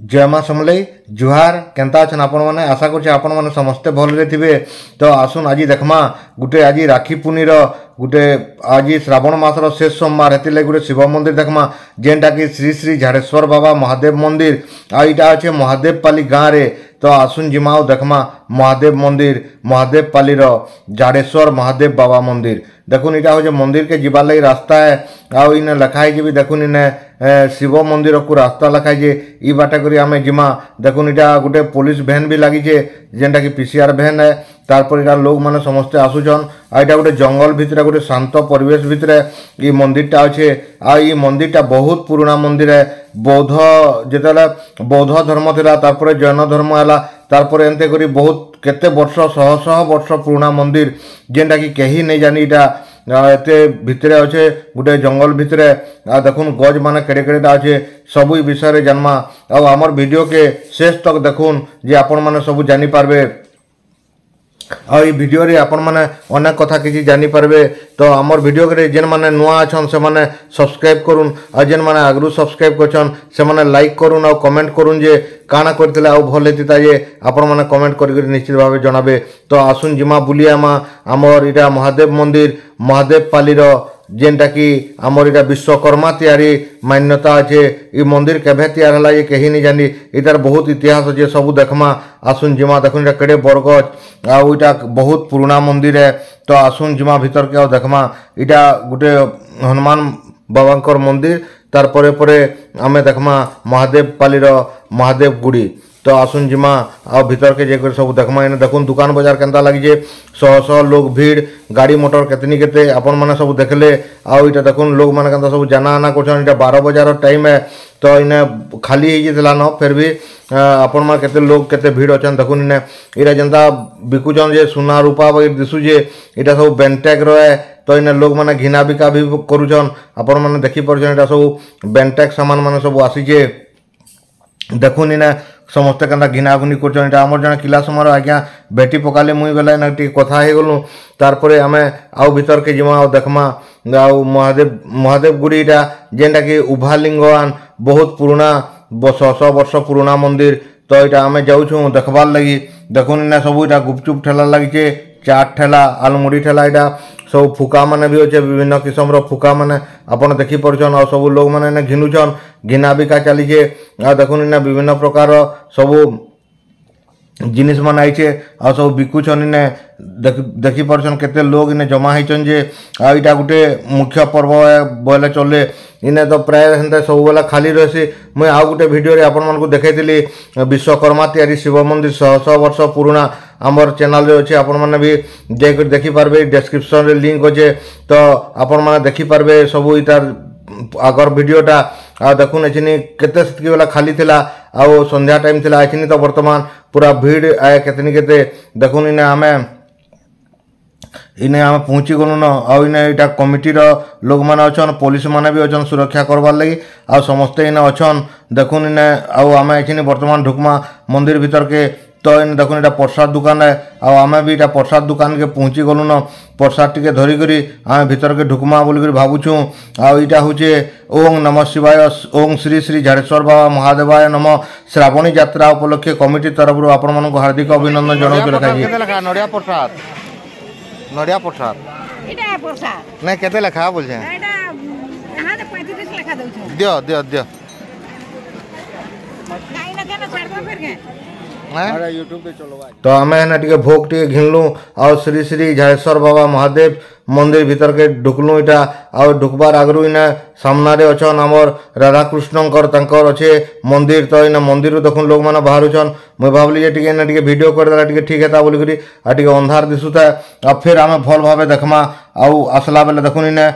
जय माँ समलई जुहार केन्ता अछन आपण मैंने आशा कर आपण मैंने समस्ते भलरे थे। तो आसुन आज देखमा गुटे आज राखी पुनीर गुटे आज श्रावण मासर शेष सोमवार हेतिले गुटे शिव मंदिर देखमा जेनटा कि श्री श्री झाड़ेश्वर बाबा महादेव मंदिर आईटा अच्छे महादेव पाली गाँव रे। तो आसुन जिमा देखमा महादेव मंदिर महादेव पाली झाड़ेश्वर महादेव बाबा मंदिर देखुन इटा हो मंदिर के जीवार लगी रास्ता है आउ इने लिखाई भी देखुन इने शिव मंदिर को रास्ता लिखाई जे ई बाटे करी आमे जिमा देखुन इटा गुटे पुलिस वैन भी लगी जेनटा कि पीसीआर वैन है। तारपर इटा लोग माने समस्ते आसुचन आईटा गोटे जंगल भितर गोटे शांत परिवेश भितर ये मंदिरटा अच्छे आ ये मंदिरटा बहुत पुराना मंदिर है। बौद्ध जितेबाला बौद्ध धर्म थिला तारपर जैन धर्म है तारपर एंते करी बहुत केते वर्ष शह शह वर्ष पुराना मंदिर जेनटा कि कहीं नहीं जानी इटा एते भितरे अच्छे गोटे जंगल भितरे देखुन गज माने केड़े केड़ेटा अच्छे सबू विषय जानमा आमर वीडियो के शेष तक देखुन जे आपण माने सबू जानी पारबे आई वीडियो रे आपण माने अनेक कथा किसी जानी पारबे। तो आमर वीडियो रे जेन माने नुआ अछन से माने सब्सक्राइब करुन आ जेन माने आगरु सब्सक्राइब करछन से माने लाइक करुन आ कमेंट करुन जे काना करथिले आ भल हेतिता जे आपण माने कमेंट करि निश्चित भाबे जणाबे। तो आसुन जिमा बुलिया मा आमर इटा महादेव मंदिर महादेव पाली जेनटा कि आमर इटा विश्वकर्मा तैयारी मान्यता अच्छे ये मंदिर केभे तैयार है ये कहीं नहीं जानी इतार बहुत इतिहास अच्छे सबू देखमा आसुन जिमा देखुन इटा केड़े बरगज आटा बहुत पुराना मंदिर है। तो आसुन जिमा भीतर के देखमा इटा गोटे हनुमान बाबांकर मंदिर तार परे परे आमे देखमा महादेव पालीर महादेव गुड़ी। तो आसुन जिमा आ भीतर के जेकर सब देखमा इने देखुन दुकान बाजार केनता लगी जे शह शह लोग भीड़ गाड़ी मोटर केतनी केते आपण माने सब देखले आउ इटा देखुन लोग माने केनता सब जाना आना करछन इटा 12 बजार टाइम है। तो इने खाली हे जेतला न फिर भी आपण माने केते लोग केते भीड़ अछन देखुन इने इरा जनता बिकुजन जे सोना रूपा बगे दिसु जे इटा सब बेंटेक रो है। तो इने लोग माने घिना बिका भी करूछन आपण माने देखि परछन इटा सब बेंटेक सामान माने सब आसी जे देखुन इने समस्ते केनता घिना घुनी कर आमर जन किला समर आज्ञा बेटी पकाले मुई बेला ना टी कथा हो गलु तारपरे आमे आउ भीतर के जिमा आउ देखमा आउ महादेव गुड़ीटा जेनटा कि उभालिंगवान बहुत पुराना 100 वर्ष पुराना मंदिर। तो यहाँ आमे जाऊँ देखबार लगी देखुन इना सब इटा गुपचुप ठेला लगी चाट ठेला आलमुड़ी ठेला इटा सब फुका माने भी अच्छे विभिन्न किस्म फुका माने आपन देखी परछन आ सब लोग माने घिनुछन घिना बिका चलीचे आ देखुन इना विभिन्न प्रकार सब जिनिस मान आईचे आ सब बिकुछन इने देखी परछन केते लोग इने जमा होइछन जे आ इटा गुटे मुख्य पर्व बोले चले इने तो प्राय हेन्ते सब बेला खाली रहसी। मुई आ गुटे वीडियो रे आपन मानकु देखाइतिली विश्वकर्मा तैयारी शिव मंदिर 100 वर्ष पुराना आमर चैनल रे अच्छे आपण माने भी जेकर देखि पारबे डिस्क्रिप्शन रे लिंक अच्छे। तो आपण माने देखि पारबे सब इतार आगर वीडियोटा आ देखुन एछिनी केते सेतकी बेला खाली थिला आ संध्या टाइम थिला एछिनी तो वर्तमान पूरा भीड़ आए केतनी केते देखुन इने आमे पहुँची गलु न आउ इने इटा कमिटीर लोग माने अछन पुलिस माने भी अछन सुरक्षा करबार लगी आ समस्ते इने अछन देखुन इने आउ आमे एछिनी वर्तमान ढुकमा मंदिर भीतर के। तो इन देखुन इटा प्रसाद दुकान है आमे भी इटा प्रसाद दुकान के पहुँची गलु न प्रसाद टिके धरी करी आमे भीतर के ढुकमा बोली करी भाबुछु आ इटा होचे ओं नमः शिवाय ओं श्री श्री झाड़ेश्वर बाबा महादेवाय नमः श्रावणी यात्रा उपलक्षे कमिटी तरफ आपण मानक हार्दिक अभिनंदन जणाउछु। लेखा नडिया प्रसाद नडिया प्रसाद इटा प्रसाद नै केते लेखा बोलछे एटा यहां ते 35 लेखा दउछु दियो दियो दियो काई ना केना छाड़बो फिर के यूट्यूब पे चलो। तो आमे ना टिके भोग टिके घिनलु और श्री श्री झाड़ेश्वर बाबा महादेव मंदिर भीतर के ढुकलु इटा और ढुकबार आगरु इने सामना रे अछन हमर राधा कृष्णकर तंकर अच्छे मंदिर। तो इने मंदिर देखुन लोग माने बाहरुछन मैं भाबली जे टिके ना टिके वीडियो कर देला टिके ठीक हेता बोली करी आ टिके अंधार दिसुता आ फिर आमे भल भाबे देखमा आउ आसला बेले देखुन इने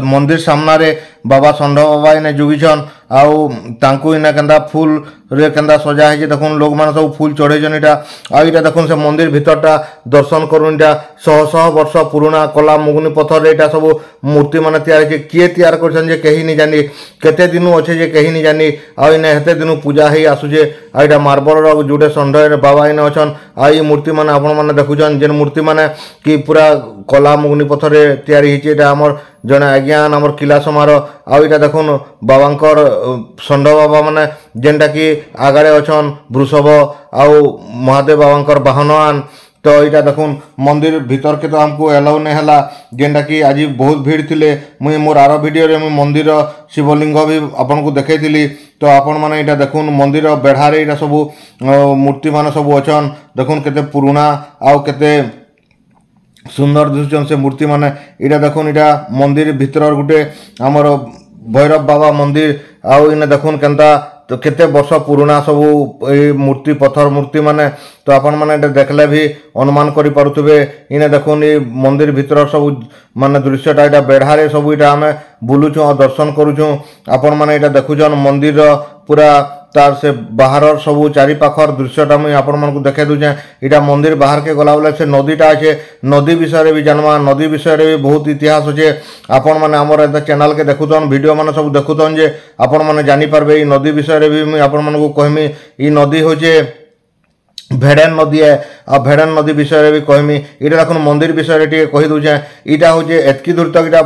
मंदिर सामना रे बाबा षंढ बाबा इने जुगिछन आउ तांकु इने केंदा फूल रे केंदा सजा है देखुन लोग माने सब फूल चढ़ेछन इटा आ इटा देखुन से मंदिर भीतरटा दर्शन करुन इटा 100 वर्ष पुराना कला मुगुनी पत्थर इटा सब मूर्ति मान तैयार किए तैयार कर कहीं नहीं जानी केते दिन अच्छे जे कहीं नहीं जानी आने हेते दिन पूजा ही आसुचे आईटा मार्बल जोटे षंढ बाबा इन अच्छन आई मूर्ति मैंने आपण मैंने देखुन जेन मूर्ति मैंने कि पूरा कला मुगनी पथर तैयारी आमर जड़े आज्ञान आमर किला समार आईटा देखुन बाबांकर षंढ बाबा मैंने जेनटा कि आगड़े अच्छन वृषभ आउ महादेव बाबांकर बाहनवान तो यहाँ देखुन मंदिर भीतर के तो हमको एलाउ नहीं है जेनटा कि आज बहुत भीड़ थिले मुई मोर आर वीडियो में मंदिर शिवलिंग भी आपन को देखी तो आपण मैंने यहाँ देखुन मंदिर बेढ़ारे यहाँ सब मूर्ति मान सब अच्छन देखुन केते पुराना आउ केते सुंदर दिशुचन से मूर्ति माने यहाँ देखुन यहाँ मंदिर भीतर गोटे आमर भैरव बाबा मंदिर आउ इने देखुन केनता तो केते वर्ष पुराना सब मूर्ति पत्थर मूर्ति माने तो आपण माने देखले भी अनुमान करि पारुथबे इने देखुन ये मंदिर भीतर सब माने दृश्यटा यहाँ बेढ़ारे सब यहाँ आम बुलुचु और दर्शन करुचु आपण माने यहाँ देखुचन मंदिर पूरा तार से बाहर सब चारि पाखर दृश्यटा मुझे आपण मानक देखे दूचे इटा मंदिर बाहर के गला बेले से नदीटा अच्छे नदी विषय भी जानमा नदी विषय भी बहुत इतिहास अच्छे आपण मैंने आमर चैनल के देखुन वीडियो मान सब देखुन जे आपण मैंने जानीपारे नदी विषय भी मुझे आपण मानक कहमी ये नदी हूँ भेड़न नदी है आ भेड़न नदी विषय भी कहमी इटा देखुन मंदिर विषय टे कहीदे यहाँ हूँ एतकी दूर तक इटा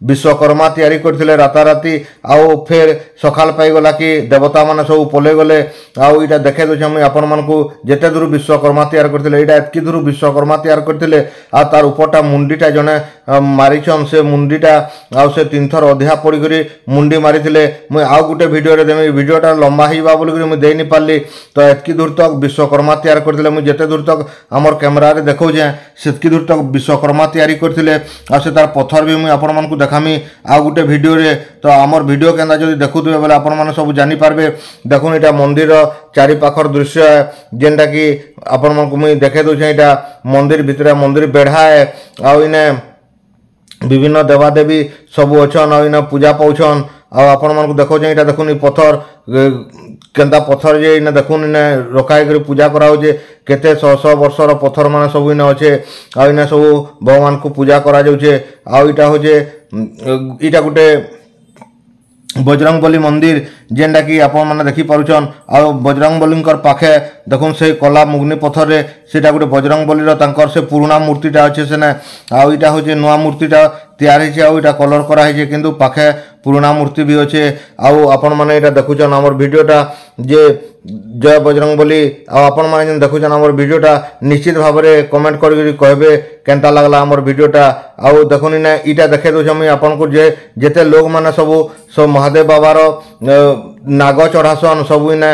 विश्वकर्मा तैयारी करते राताराति आउ फिर सकाल पाईगला कि देवता मान सब पलि गले आउ इटा देखे दूचे मुझे आपण मानक जिते दूर विश्वकर्मा तैयार करते यहाँ एतकी दूर विश्वकर्मा तैयार करते आ तार उपरटा मुंडीटा जड़े मारिछन से मुंडीटा आउ से 3 थर अधिया पड़ी मुंडी मारी मुझे आउ गोटे भिडियो देमी भिडियोटा लंबा होगा बोलिक मुझे देनी पार्ली तो एतकी दूर तक विश्वकर्मा तैयार करते मुझे जिते दूर तक आमर कैमेरा देखौजे सेतकी दूर तक विश्वकर्मा तैयारी करते आ से तार पत्थर भी मुझे आपण मानक देखामी आउ गोटे भिडियो तो आमर भिडियो केन्ता जदि देखुथे बोले आपण माने सब जानी पारबे देखुन इटा मंदिर चारि पाखर दृश्य है जेनटा कि आपण मानक मुझे देखे दूचे इटा मंदिर भितर मंदिर बेढ़ा है आउ इने विभिन्न देवादेवी सब अच्छन आ इने पूजा पाउछन आपण मानक देखो यहाँ देखुन पत्थर केन्ता पत्थर जे इने देखुन इने रखाई कर पूजा करा होचे केते 100 वर्षर पत्थर माने सब इने अच्छे आ इने सब भगवान को पूजा करा जाउचे आ इटा होचे इटा गोटे बजरंगबली मंदिर जेनटा कि आपण मैंने देखी पारुछन आ बजरंगबली पाखे देखुन से कला मुगनी पत्थर रे सेटा गोटे बजरंगबली तांकर से पुराना मूर्तिटा अच्छे सेने आउ इटा होचे नुआ मूर्तिटा तैयार होइछे आउ इटा कलर करा होइछे किंतु पाखे पुराना मूर्ति भी अच्छे आउ आपण मैंने इटा देखुछन हमर वीडियोटा जे जय बजरंगबली आपण मैंने देखुछन हमर वीडियोटा निश्चित भाव में कमेंट करके कहबे केनता लागला हमर वीडियोटा आउ देखुन इने इटा देखे दोछ मुई आपन को जे जेते लोग माने सब महादेव बाबार नाग चढ़ासन सब इने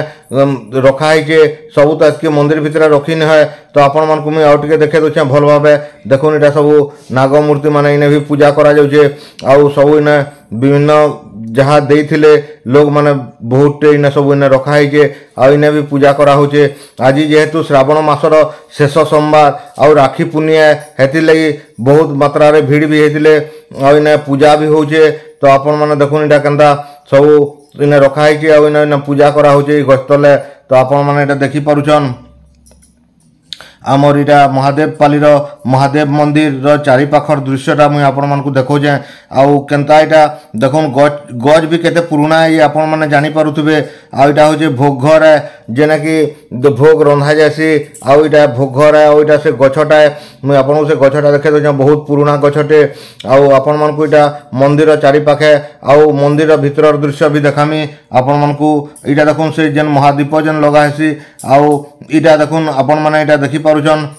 रखा है सब तो एतकी मंदिर भितर रखी न है तो आपण मानक मुई आउ टिके देखे दोछे भल भाबे देखुन इटा सब नाग मूर्ति माने इने भी पूजा करा जाउछे आउ सब इने विभिन्न जहाँ देइथिले लोग माने बहुत इने सब इने रखा है आ इने भी पूजा करा होचे आज जेहेतु श्रावण मासर शेष सोमवार आउ राखी पुनिया हेति लगी बहुत मात्रा रे भीड़ भी हेतिले आ इने पूजा भी होचे तो आपण माने देखुन इटा केनता सब इने रखा है आ इने पूजा करा होचे गस्तले तो आपण माने इटा देखि पारुछन आमर इटा महादेव पालीर महादेव मंदिर चारि पाखर दृश्यटा मुझे आपण मानक देखौजे आउ केनता इटा देखुन गज भी केते पुराना है आपण माने जानी पारुथबे आ इटा होचे भोग घर है जेना कि भोग रंधा जासी आउ इटा भोग घर है आउ इटा से गछटा है मुझे आपण से गछटा देखे दोछे बहुत पुराना गछटे आउ आपण मानक इटा मंदिर चारि पाखे आउ मंदिर भीतर दृश्य भी देखामी आपण मानक इटा देखुन से जेन महादीप जेन लगा हेसी आउ इटा देखुन आपण माने इटा देखि पारुछन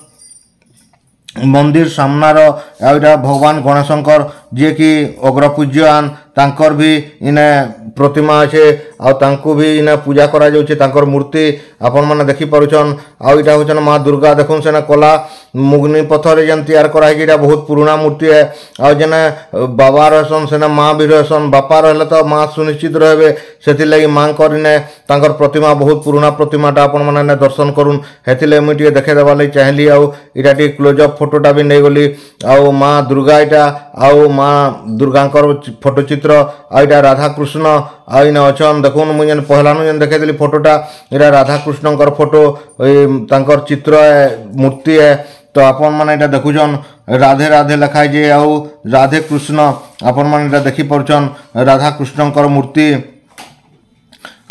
मंदिर सामनार आउटा भगवान गणेशंकर जे कि अग्रपूज्यान तांकर भी इने प्रतिमा अच्छे आउ भी इने पूजा करा जाउछे तांकर मूर्ति आपण माने देखि पारुछन आउ इटा होछन माँ दुर्गा देखुन सेना कला मुगनी पत्थर जेन तैयार करा है इटा बहुत पुराना मूर्ति है आउ जेने बाबा रहसन सेना माँ भी रहसन बापा रहले तो माँ सुनिश्चित रहबे सेति लागि माँ करिने तांकर प्रतिमा बहुत पुराना प्रतिमाटा आपण माने दर्शन करुन हेति लागि मुई टिके देखे देबा लागि चाहली आउ इटा टिके क्लोज अप फोटोटा भी नै गली आउ माँ दुर्गा इटा आउ माँ दुर्गांकर फोटो चित्र आ इटा राधा कृष्ण आ इन अच्छन देखुन मुझे पहलानु जेन देखे फोटोटा इटा राधा कृष्णकर फोटो तांकर चित्र है मूर्ति है तो आपण मैंने यहाँ देखुन राधे राधे लिखाई जे आउ राधे कृष्ण आपण मैंने यहाँ देखिपुन राधा कृष्णकर मूर्ति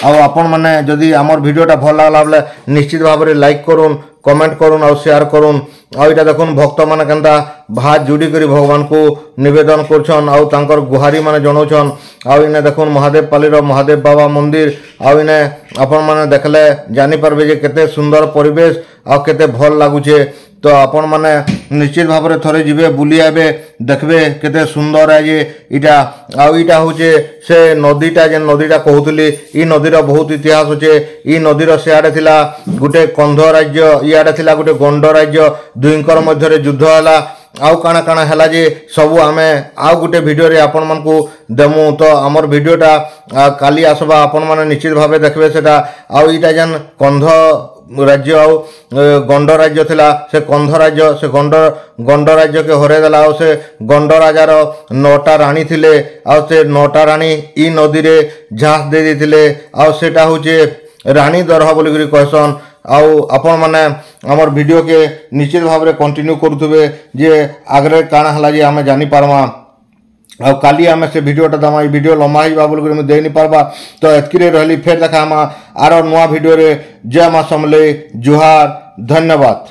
आपण मैंने जदि आमर भिडटा भल लगला बेले निश्चित भाव में लाइक करुन कमेंट करुन और शेयर करुन आईटा देखुन भक्त मैंने केनता भात जोड़ी करी भगवान को निवेदन करछन आउ तांकर गुहारी माने जनाउछन आउ इने देखुन महादेव पालीर महादेव बाबा मंदिर आउ इने आपण मैंने देखले जानी पारबे जे केते सुंदर परिवेश आ केते भल लागुछे तो आपण मैंने निश्चित भाव में थोड़े जीवे बुली आबे देखबे केते सुंदर है जे इटा आउ इटा होचे से नदीटा जे नदीटा कहूतली ई नदीर बहुत इतिहास होचे ई नदीर सियाडे थिला गुटे कंध राज्य इयाडे थिला गुटे गंड राज्य दुईंकर मध्य युद्ध हला आउ काना काना हैला जे सबू आमे आउ गुटे वीडियो रे आपण मन को देमु तो हमर वीडियोटा काली आसबा आपण माने निश्चित भावे देखबे सेटा आउ इटा जन कंध राज्य आउ गंड राज्य थिला से कंध राज्य से गंड राज्य के हरे देला आउ से गंड राजार 9टा रानी थिले आउ से 9टा रानी ई नदी रे झाँस दे देथिले आउ सेटा होचे रानी दरह बोली कहसन आउ आपण माने हमर वीडियो के निश्चित भाव में कंटिन्यू करुथबे जे आगरे काना हला जे आमे जानि पारमा आउ काली आमे से वीडियोटा दमा वीडियो लंबा ही बोल कर दे नहीं पारबा तो एतकी रहली फेर देखा आर नुआ वीडियो रे जय मां समले जुहार धन्यवाद।